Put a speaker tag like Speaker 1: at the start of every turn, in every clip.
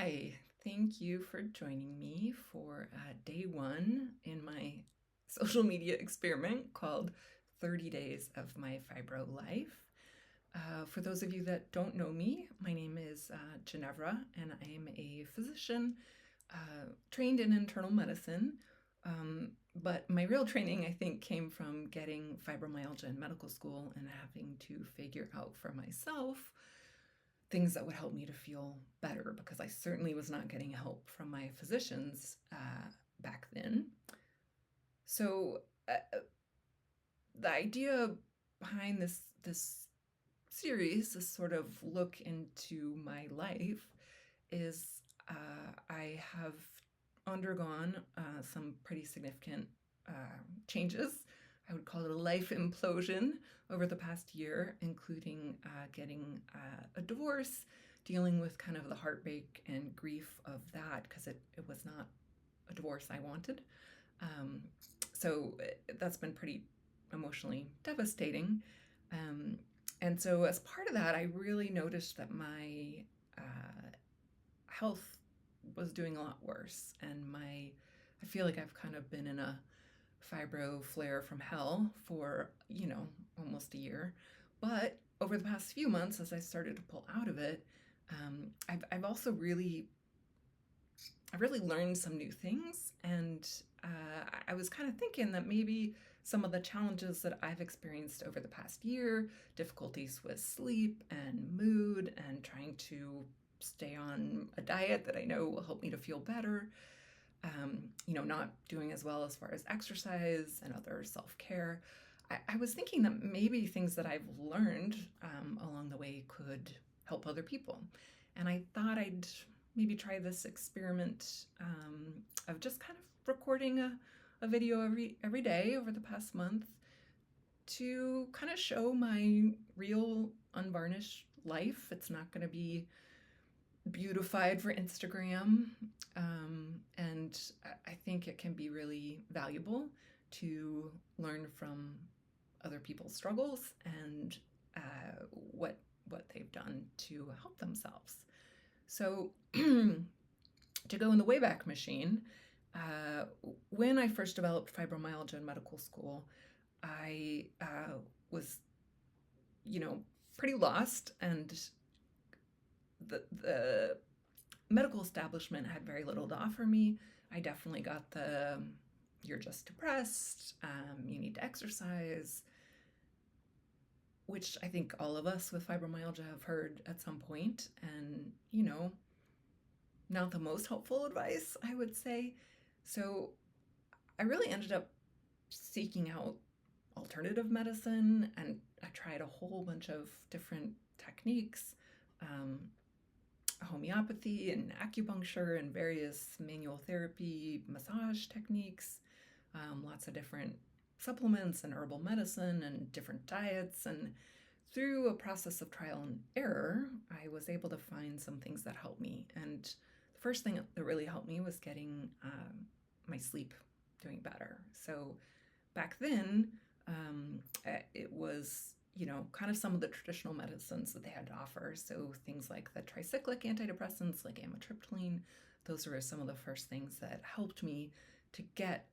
Speaker 1: Hi, thank you for joining me for day one in my social media experiment called 30 Days of My Fibro Life. For those of you that don't know me, my name is Ginevra, and I am a physician trained in internal medicine. But my real training, I think, came from getting fibromyalgia in medical school and having to figure out for myself things that would help me to feel better, because I certainly was not getting help from my physicians back then. So the idea behind this series, this sort of look into my life, is I have undergone some pretty significant changes. I would call it a life implosion over the past year, including getting a divorce, dealing with kind of the heartbreak and grief of that, because it was not a divorce I wanted. So that's been pretty emotionally devastating. And so as part of that, I really noticed that my health was doing a lot worse. And I feel like I've kind of been in a fibro flare from hell for, almost a year. But over the past few months, as I started to pull out of it, I've also I've really learned some new things. And I was kind of thinking that maybe some of the challenges that I've experienced over the past year, difficulties with sleep and mood and trying to stay on a diet that I know will help me to feel better, not doing as well as far as exercise and other self-care. I was thinking that maybe things that I've learned along the way could help other people. And I thought I'd maybe try this experiment of just kind of recording a video every day over the past month to kind of show my real unvarnished life. It's not going to be beautified for Instagram. And I think it can be really valuable to learn from other people's struggles and what they've done to help themselves. So to go in the Wayback Machine, when I first developed fibromyalgia in medical school, I was, pretty lost, and the medical establishment had very little to offer me. I definitely got the, you're just depressed, you need to exercise, which I think all of us with fibromyalgia have heard at some point, and, not the most helpful advice, I would say. So I really ended up seeking out alternative medicine, and I tried a whole bunch of different techniques, homeopathy and acupuncture and various manual therapy, massage techniques, lots of different supplements and herbal medicine and different diets. And through a process of trial and error, I was able to find some things that helped me. And the first thing that really helped me was getting my sleep doing better. So back then, it was, kind of some of the traditional medicines that they had to offer. So things like the tricyclic antidepressants, like amitriptyline, those were some of the first things that helped me to get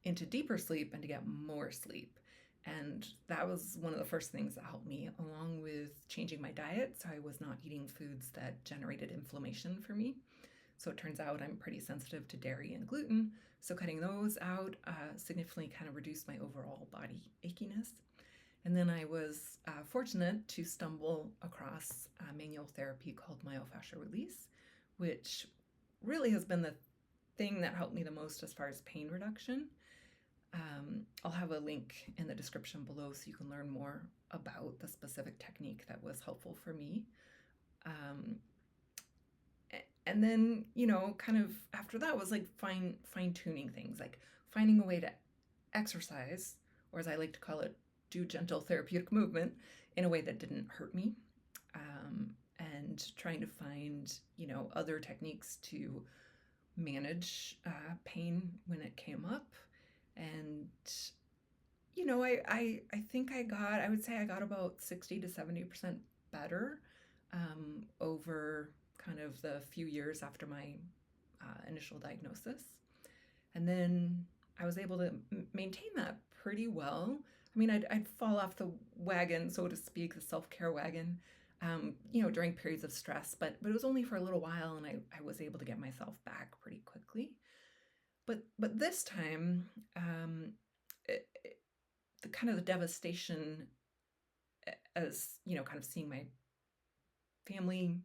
Speaker 1: into deeper sleep and to get more sleep. And that was one of the first things that helped me, along with changing my diet. So I was not eating foods that generated inflammation for me. So it turns out I'm pretty sensitive to dairy and gluten. So cutting those out significantly kind of reduced my overall body achiness. And then I was fortunate to stumble across manual therapy called myofascial release, which really has been the thing that helped me the most as far as pain reduction. I'll have a link in the description below so you can learn more about the specific technique that was helpful for me. And then, kind of after that was like fine-tuning things, like finding a way to exercise, or as I like to call it, do gentle therapeutic movement in a way that didn't hurt me, and trying to find, other techniques to manage pain when it came up. And, I think I would say I got about 60 to 70% better over kind of the few years after my initial diagnosis. And then I was able to maintain that pretty well. I mean, I'd fall off the wagon, so to speak, the self-care wagon, during periods of stress, but it was only for a little while, and I was able to get myself back pretty quickly. But this time, the kind of the devastation as, kind of seeing my family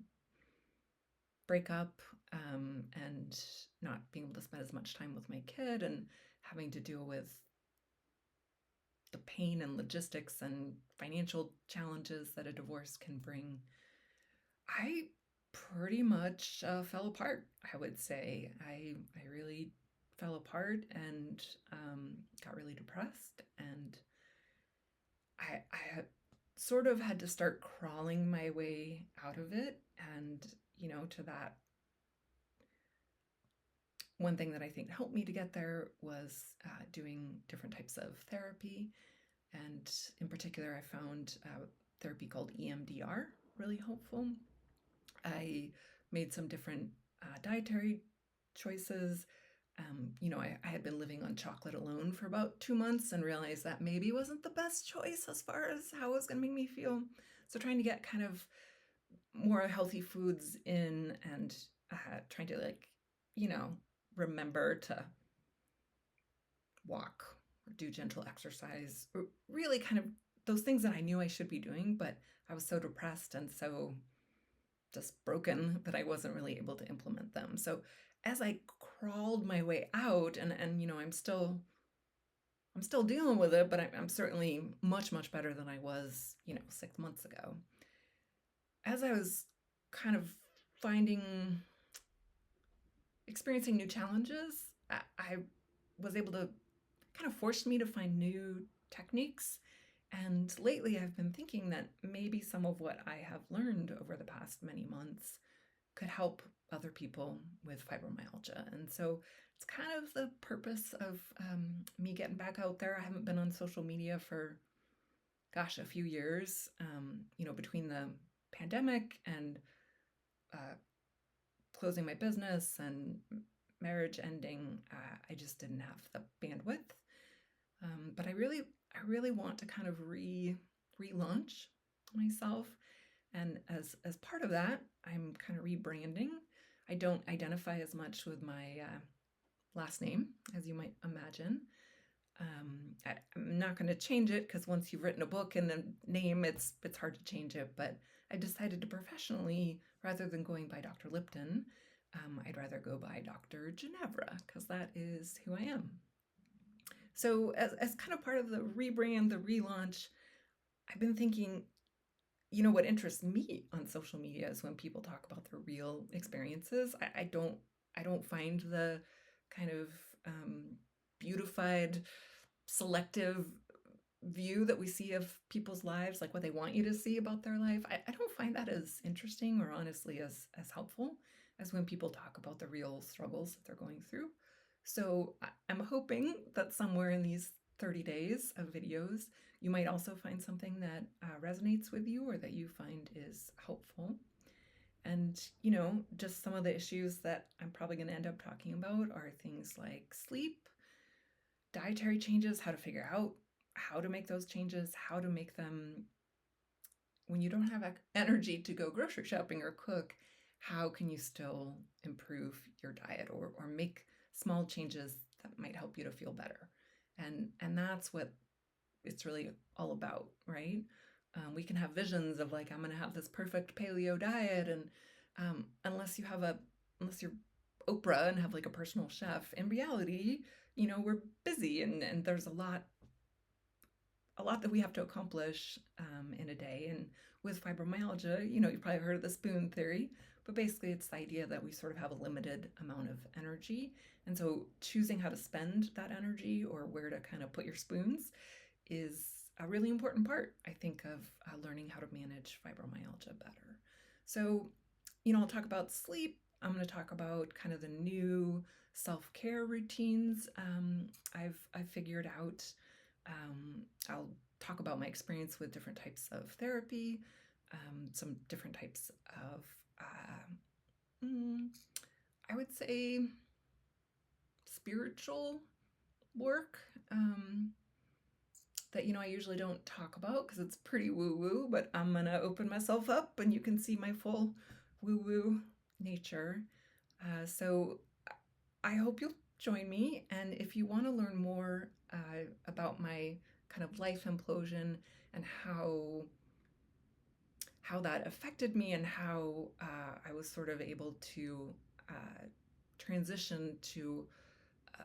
Speaker 1: break up, and not being able to spend as much time with my kid and having to deal with the pain and logistics and financial challenges that a divorce can bring, I pretty much fell apart, I would say. I really fell apart and got really depressed, and I had sort of had to start crawling my way out of it. And, to that, one thing that I think helped me to get there was doing different types of therapy. And in particular, I found therapy called EMDR really helpful. I made some different dietary choices. I had been living on chocolate alone for about 2 months and realized that maybe wasn't the best choice as far as how it was going to make me feel. So trying to get kind of more healthy foods in, and trying to remember to walk or do gentle exercise, or really kind of those things that I knew I should be doing, but I was so depressed and so just broken that I wasn't really able to implement them. So as I crawled my way out, and I'm still dealing with it, but I'm certainly much, much better than I was, 6 months ago. As I was kind of experiencing new challenges, I was able to kind of force me to find new techniques. And lately I've been thinking that maybe some of what I have learned over the past many months could help other people with fibromyalgia. And so it's kind of the purpose of me getting back out there. I haven't been on social media for, a few years, between the pandemic and closing my business and marriage ending. I just didn't have the bandwidth. But I really want to kind of relaunch myself. And as part of that, I'm kind of rebranding. I don't identify as much with my last name, as you might imagine. I'm not going to change it, because once you've written a book and the name, it's hard to change it. But I decided to professionally, rather than going by Dr. Lipton, I'd rather go by Dr. Ginevra, because that is who I am. So as kind of part of the rebrand, the relaunch, I've been thinking, what interests me on social media is when people talk about their real experiences. I don't find the kind of beautified, selective view that we see of people's lives, like what they want you to see about their life. I don't find that as interesting or honestly as helpful as when people talk about the real struggles that they're going through. So I'm hoping that somewhere in these 30 days of videos, you might also find something that resonates with you or that you find is helpful. And, just some of the issues that I'm probably going to end up talking about are things like sleep, dietary changes, how to figure out how to make those changes, how to make them when you don't have energy to go grocery shopping or cook. How can you still improve your diet or make small changes that might help you to feel better? And that's what it's really all about, right? We can have visions of like, I'm going to have this perfect paleo diet, and unless you're Oprah and have like a personal chef, in reality, we're busy, and there's a lot that we have to accomplish in a day. And with fibromyalgia, you've probably heard of the spoon theory, but basically it's the idea that we sort of have a limited amount of energy. And so choosing how to spend that energy or where to kind of put your spoons is a really important part, I think, of learning how to manage fibromyalgia better. So, I'll talk about sleep. I'm going to talk about kind of the new self-care routines I've figured out. I'll talk about my experience with different types of therapy, some different types of I would say spiritual work that, I usually don't talk about because it's pretty woo-woo, but I'm going to open myself up and you can see my full woo-woo nature. So I hope you'll join me. And if you want to learn more about my kind of life implosion and how that affected me and how I was sort of able to transition to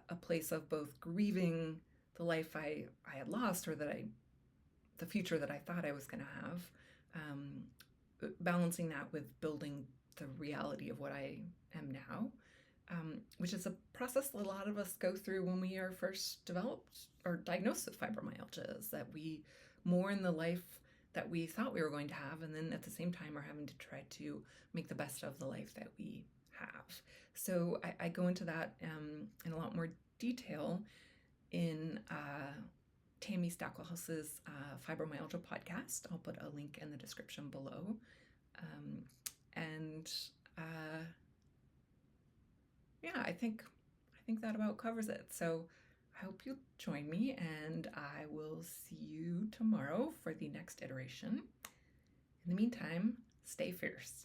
Speaker 1: a place of both grieving the life I had lost, or the future that I thought I was going to have, balancing that with building the reality of what I am now, which is a process that a lot of us go through when we are first developed or diagnosed with fibromyalgia, is that we mourn the life that we thought we were going to have, and then at the same time are having to try to make the best of the life that we have. So I go into that in a lot more detail in Tammy Stackelhaus's Fibromyalgia podcast. I'll put a link in the description below. And yeah, I think that about covers it. So I hope you'll join me, and I will see you tomorrow for the next iteration. In the meantime, stay fierce.